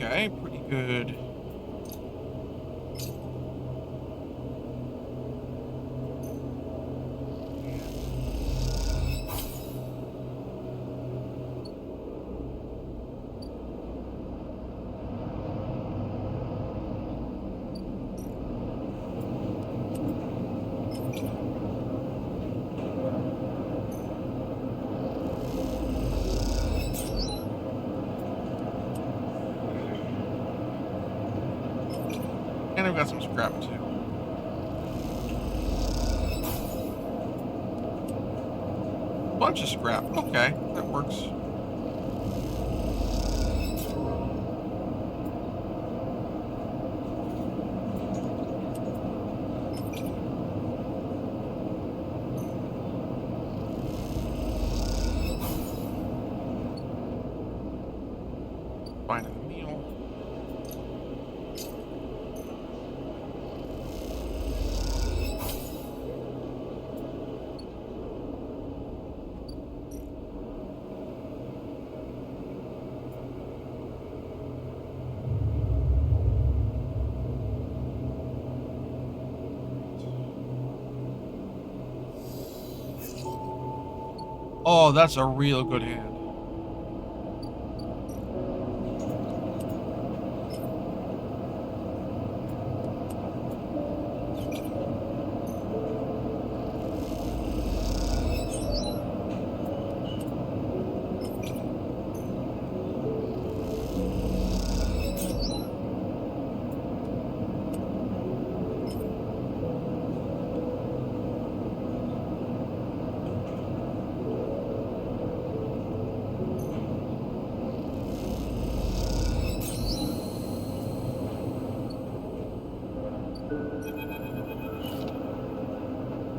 Okay, pretty good. And I've got some scrap too. Bunch of scrap. Okay, that works. Finding a meal. Oh, that's a real good hand.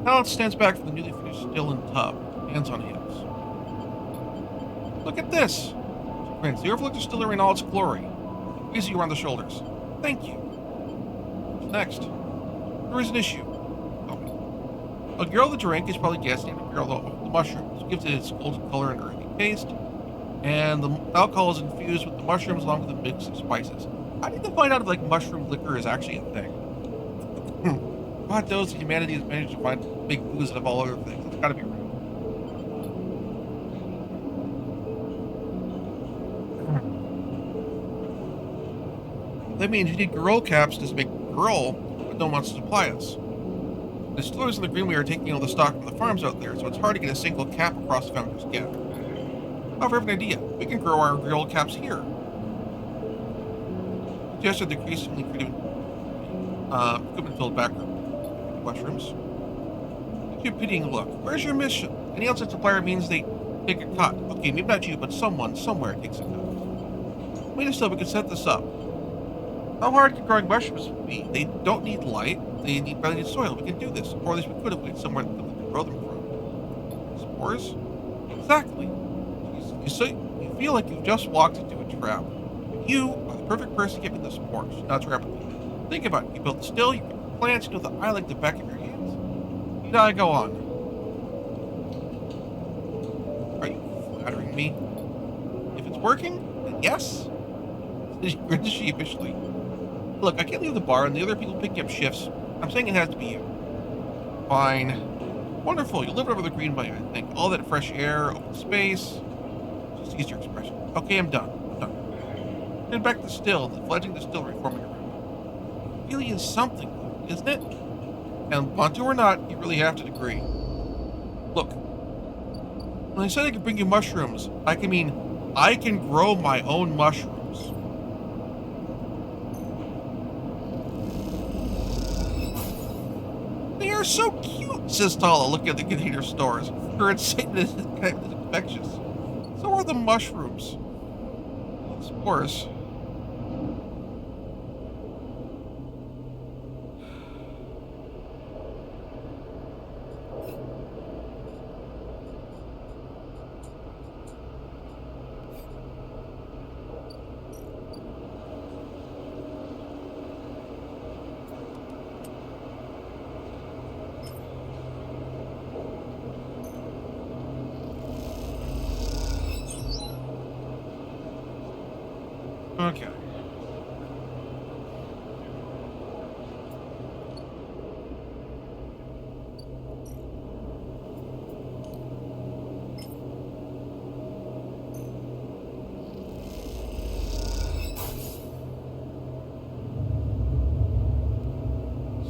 Alex stands back from the newly finished still in tub, hands on hips. Look at this! Grins. The overlooked distillery in all its glory. Squeeze you around the shoulders. Thank you. What's next? There is an issue. Okay. A girl the drink is probably guessing a girl the mushrooms. Gives it its golden color and earthy taste. And the alcohol is infused with the mushrooms along with a mix of spices. I need to find out if like mushroom liquor is actually a thing. God knows humanity has managed to find big booze out of all other things. It's gotta be real. That means you need girl caps to make girl, but no one wants to supply us. The distillers in the Greenway are taking all the stock from the farms out there, so it's hard to get a single cap across the Founder's Gap. However, I have an idea. We can grow our girl caps here. Suggested the increasingly creative equipment-filled back room. Mushrooms. Give you a pitying look. Where's your mission? Any outside supplier means they take a cut. Okay, maybe not you, but someone, somewhere takes a cut. Wait a second, we can set this up. How hard can growing mushrooms be? They don't need light. They barely need soil. We can do this. Or at least we could have waited somewhere to grow them from. Spores? Exactly. You feel like you've just walked into a trap. You are the perfect person to give me the spores. Now trap me. Think about it. You built the still, you can plants, you know the eye like the back of your hands. You gotta go on. Are you flattering me? If it's working, then yes. She grins sheepishly. Look, I can't leave the bar and the other people picking up shifts. I'm saying it has to be you. Fine. Wonderful. You live over the Greenway, I think. All that fresh air, open space. Just use your expression. Okay, I'm done. Head back to the still, the fledgling distillery forming around. It really is something, isn't it? And want to or not, you really have to agree. Look, when I said I could bring you mushrooms, I can grow my own mushrooms. They are so cute, says Tala, looking at the container stores. Her excitement is infectious. So are the mushrooms. Spores. Okay.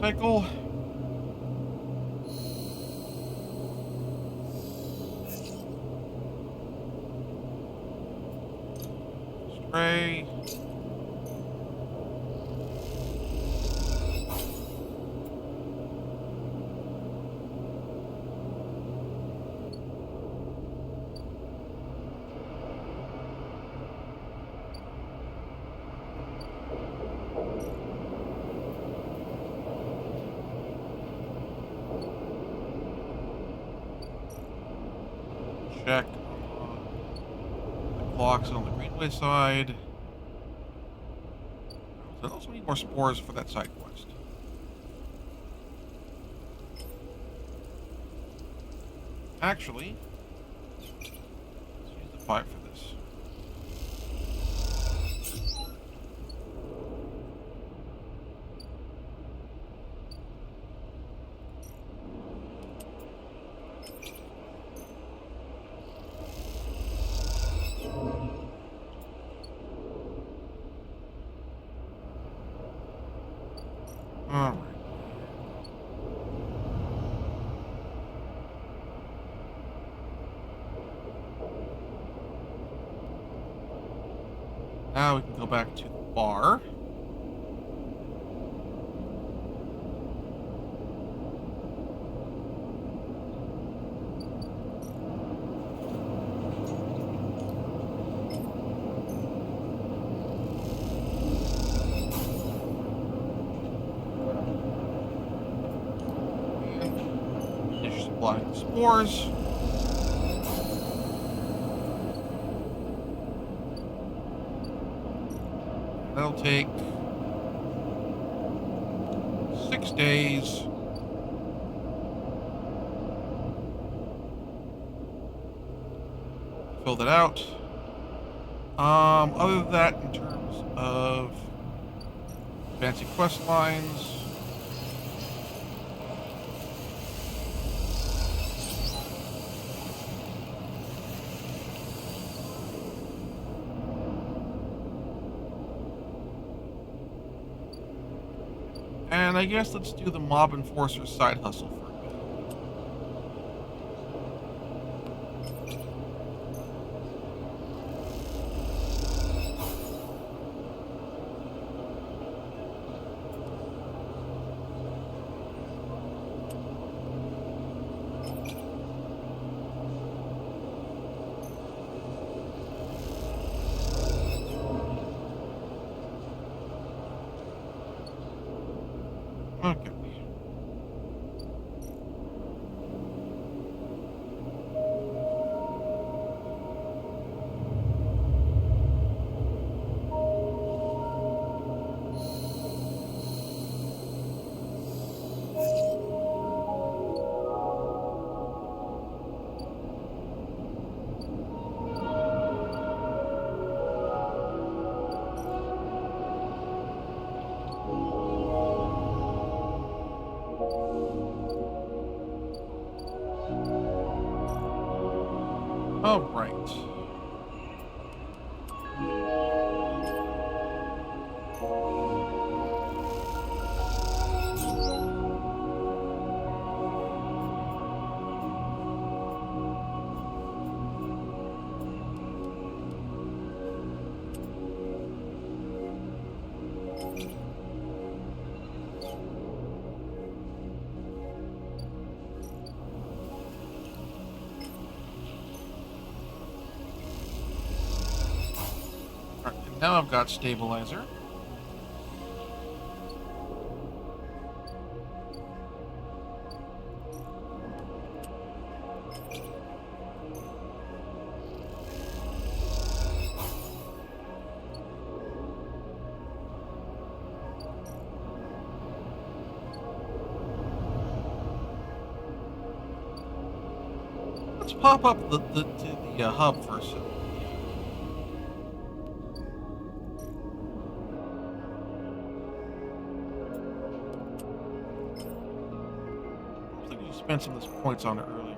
Cycle. Stray. Check the clocks on the Greenway side. I also need more spores for that side quest. Actually, let's use the 5 for this. Alright. Now we can go back to the bar. Finish supplying the spores. That'll take 6 days. Fill that out. Other than that, in terms of fancy quest lines, and I guess let's do the mob enforcer side hustle for a bit. Okay. All right. Now I've got stabilizer. Let's pop up the hub for a second. Spent some of those points on it earlier.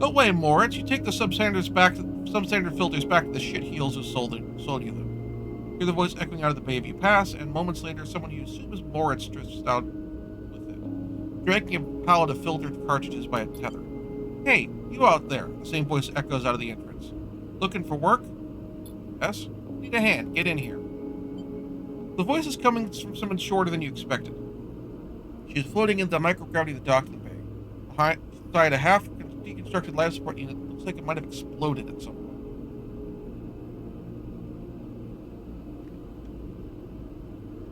No way, Moritz. You take the substandard filters back to the shit-heels who sold you them. Hear the voice echoing out of the bay you pass, and moments later, someone you assume is Moritz drifts out with it, dragging a pallet of filtered cartridges by a tether. Hey, you out there, the same voice echoes out of the entrance. Looking for work? Yes? Need a hand. Get in here. The voice is coming from someone shorter than you expected. She is floating in the microgravity of the dock in the bay. Beside a half-deconstructed life support unit that looks like it might have exploded at some point.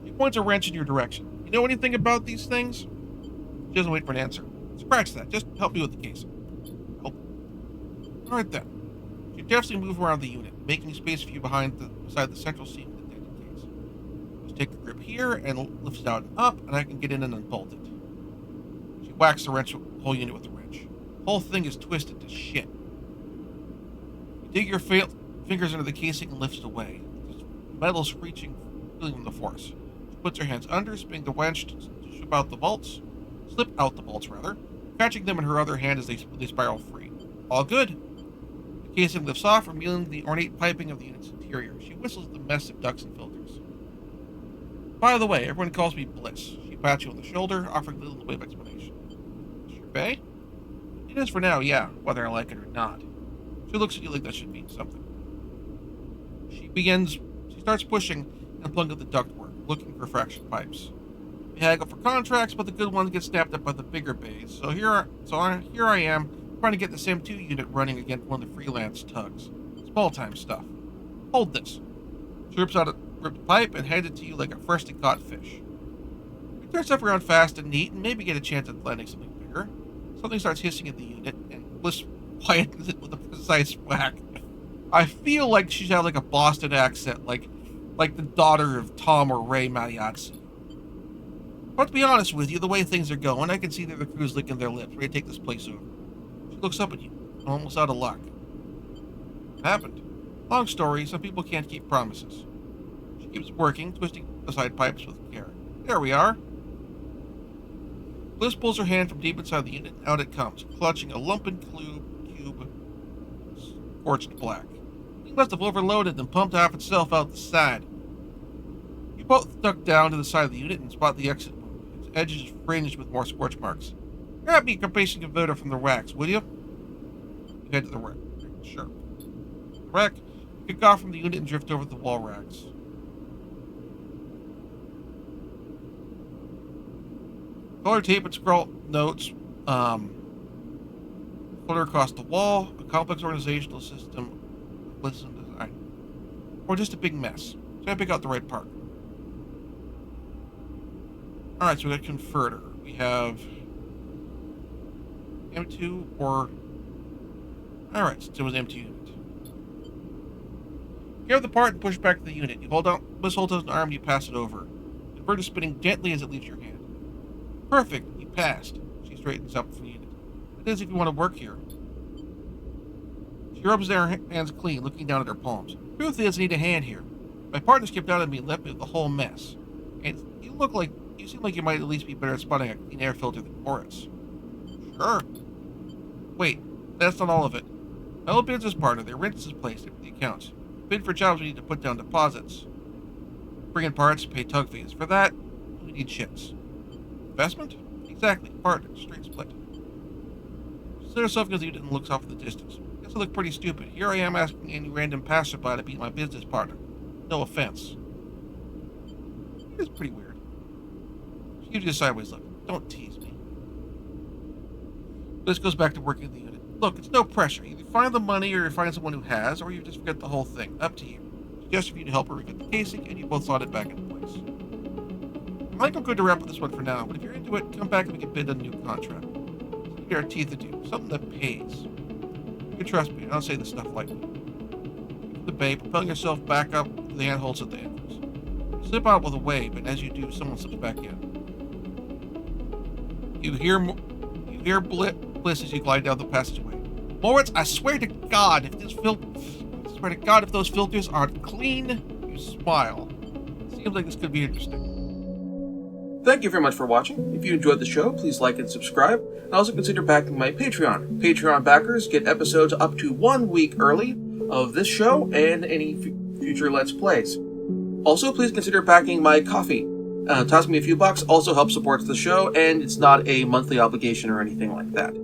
He points a wrench in your direction. You know anything about these things? She doesn't wait for an answer. Scratch that. Just help me with the case. Help. Alright then. You definitely move around the unit, making space for you beside the central seat of the dented case. Just take the grip here and lifts it out and up, and I can get in and unbolt it. She whacks the whole unit with the wrench. The whole thing is twisted to shit. You dig your fingers under the casing and lifts it away. There's metal screeching, feeling from the force. She puts her hands under, spinning the wrench to slip out the bolts, catching them in her other hand as they spiral free. All good. The casing lifts off, revealing the ornate piping of the unit's interior. She whistles the mess of ducts and filters. By the way, everyone calls me Bliss. She pats you on the shoulder, offering little in the way of explanation. Survey? It is for now, yeah, whether I like it or not. She looks at you like that should mean something. She starts pushing and plugging the ductwork, looking for fraction pipes. We haggle for contracts, but the good ones get snapped up by the bigger bays. So here I am, trying to get this M2 unit running against one of the freelance tugs. Small-time stuff. Hold this. She rips out a ripped pipe and hands it to you like a freshly caught fish. You turn stuff around fast and neat and maybe get a chance at landing something bigger. Something starts hissing at the unit, and Bliss quietens it with a precise whack. I feel like she's had like a Boston accent, like the daughter of Tom or Ray Mariazzi. But to be honest with you, the way things are going, I can see that the crew's licking their lips, ready to take this place over. She looks up at you, almost out of luck. What happened? Long story, some people can't keep promises. She keeps working, twisting aside pipes with care. There we are. Bliss pulls her hand from deep inside the unit, and out it comes, clutching a lumpen cube scorched black. It must have overloaded and pumped half itself out the side. You both duck down to the side of the unit and spot the exit wound. Its edges fringed with more scorch marks. Grab me a compacing converter from the racks, will you? You head to the rack. Sure. The rack, kick off from the unit and drift over the wall racks. Color tape and scroll notes flutter across the wall, a complex organizational system, listen design, or just a big mess. So I pick out the right part. Alright, so we got converter. We have M2 or... Alright, so it was M2 unit. You grab the part and push back to the unit. You hold out, Bliss holds out an arm and you pass it over. The converter is spinning gently as it leaves your hand. Perfect, you passed. She straightens up for the unit. It is if you want to work here. She rubs their hands clean, looking down at her palms. Truth is, I need a hand here. My partner skipped out on me and left me with the whole mess. And you seem like you might at least be better at spotting a clean air filter than Horace. Sure. Wait, that's not all of it. My old business partner, they rent this place for the accounts. Bid for jobs we need to put down deposits. Bring in parts, pay tug fees. For that, we need shits. Investment? Exactly. Partner. Straight split. She slid herself against the unit and looks off in the distance. Guess I look pretty stupid. Here I am asking any random passerby to be my business partner. No offense. It is pretty weird. She gives you a sideways look. Don't tease me. Bliss goes back to working the unit. Look, it's no pressure. Either find the money or you find someone who has, or you just forget the whole thing. Up to you. Suggest for you to help her refit the casing, and you both slot it back into place. I think I'm going to wrap up this one for now, but if you're into it, come back and we can bid on a new contract. Something our teeth to do. Something that pays. You can trust me, I don't say this stuff lightly. The bay, propelling yourself back up to the handholds at the entrance. You slip out with a wave, and as you do, someone slips back in. You hear Bliss as you glide down the passageway. Moritz, I swear to God, if those filters aren't clean, you smile. Seems like this could be interesting. Thank you very much for watching. If you enjoyed the show, please like and subscribe, and also consider backing my Patreon. Patreon backers get episodes up to 1 week early of this show and any future Let's Plays. Also, please consider backing my Ko-fi. Toss me a few bucks, also helps support the show, and it's not a monthly obligation or anything like that.